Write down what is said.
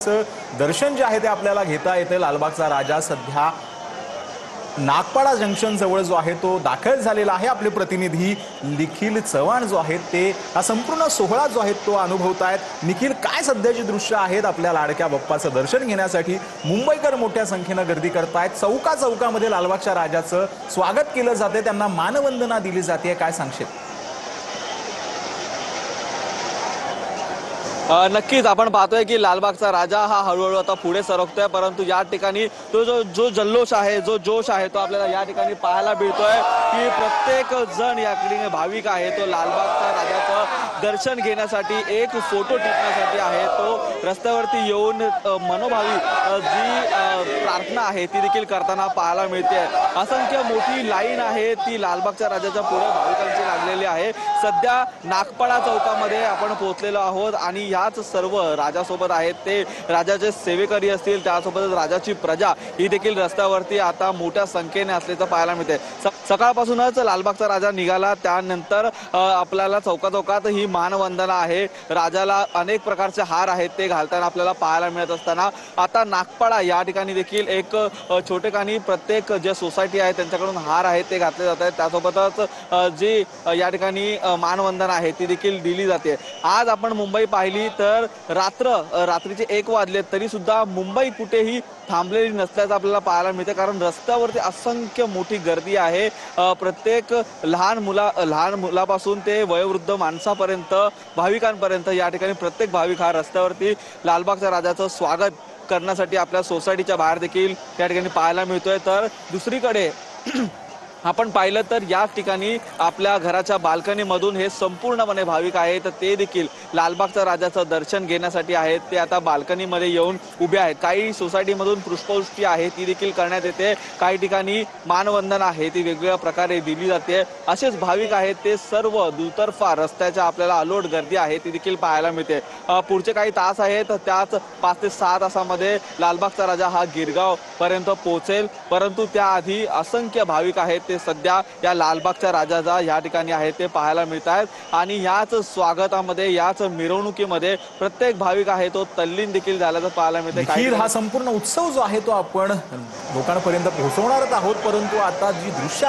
दर्शन जे आहे ते आपल्याला घेता येते। लालबागचा राजा सध्या नागपाडा जंक्शन जवळ जो आहे तो दाखल झालेला आहे। आपले प्रतिनिधी निखिल चव्हाण जो आहे ते हा संपूर्ण सोहळा जो आहे तो अनुभवतायत। निखिल, काय सध्याची दृश्य आहेत? आपल्या लाडक्या बाप्पाचं दर्शन घेण्यासाठी मुंबईकर मोठ्या संख्येने गर्दी करतायत। चौकामध्ये लालबागच्या राजाचं स्वागत केलं जाते, त्यांना मानवंदना दिली जाते। काय सांगशील? नक्कीच आपण पाहतोय की लालबागचा राजा हा हळूहळू आता पुढे सरकतोय, परंतु या ठिकाणी तो जो जल्लोष आहे, जो जोश आहे, तो आपल्याला या ठिकाणी पाहायला मिळतोय की प्रत्येक जण या ठिकाणी भाविक आहे तो लालबागचा राजाचं दर्शन घेण्यासाठी, एक फोटो टिपण्यासाठी आहे तो रस्त्यावरती येऊन मनोभावी जी प्रार्थना आहे ती देखील करताना पाहायला मिळते। असंख्य मोठी लाईन आहे ती लालबागच्या राजाच्या पुढे भाविकांची लागलेली आहे। सध्या नागपाडा चौकामध्ये आपण पोहोचलेलो आहोत आणि याच सर्व राजासोबत आहेत ते राजाचे सेवेकरी असतील, त्यासोबतच राजाची प्रजा ही देखील रस्त्यावरती आता मोठ्या संख्येने असल्याचं पाहायला मिळते। सकाळपासूनच लालबागचा राजा निघाला, त्यानंतर आपल्याला चौकात ही मानवंदना आहे। राजाला अनेक प्रकारचे हार आहेत ते घालताना आपल्याला पाहायला मिळत असताना आता नागपाडा या ठिकाणी देखील एक छोटेखानी प्रत्येक जे सोसायटी आहे त्यांच्याकडून हार आहेत ते घातले जात आहेत। त्यासोबतच जी या ठिकाणी मानवंदना आहे ती देखील दिली जाते। आज आपण मुंबई पाहिली तर रात्रीचे 1 वाजले तरी सुद्धा मुंबई कुठेही थांबलेली नसल्याचं आपल्याला पाहायला मिळते, कारण रस्त्यावरती असंख्य मोठी गर्दी आहे। प्रत्येक लहान मुलापासून ते वयोवृद्ध माणसापर्यंत, भाविकांपर्यंत या ठिकाणी प्रत्येक भाविक हा रस्त्यावरती लालबागच्या राजाचं स्वागत करण्यासाठी आपल्या सोसायटीच्या बाहेर देखील या ठिकाणी पाहायला मिळतोय। तर दुसरीकडे आपण पाहिलं तर या ठिकाणी आपल्या घराच्या बाल्कनीमधून हे संपूर्णपणे भाविक आहेत ते देखील लालबागच्या राजाचं दर्शन घेण्यासाठी आहेत ते आता बाल्कनीमध्ये येऊन उभे आहेत। काही सोसायटीमधून पुष्पवृष्टी आहे ती देखील करण्यात येते, काही ठिकाणी मानवंदना आहे ती वेगवेगळ्या प्रकारे दिली जाते। असेच भाविक आहेत ते सर्व दुतर्फा रस्त्याच्या आपल्याला अलोट गर्दी आहे ती देखील पाहायला मिळते। पुढचे काही तास आहेत, त्याच 5 ते 6 तासामध्ये लालबागचा राजा हा गिरगाव पर्यंत पोहोचेल, परंतु त्याआधी असंख्य भाविक आहेत ते सध्या या लालबागच्या राजाचा या ठिकाणी आहे ते पाहायला मिळत आहेत आणि याच स्वागतामध्ये, याच मिरवणुकीमध्ये प्रत्येक भाविक आहे तो तल्लीन देखील झाल्याचं पाहायला मिळते। हा संपूर्ण उत्सव जो आहे तो आपण लोकांपर्यंत पोहोचवणारच आहोत, परंतु आता जी दृश्य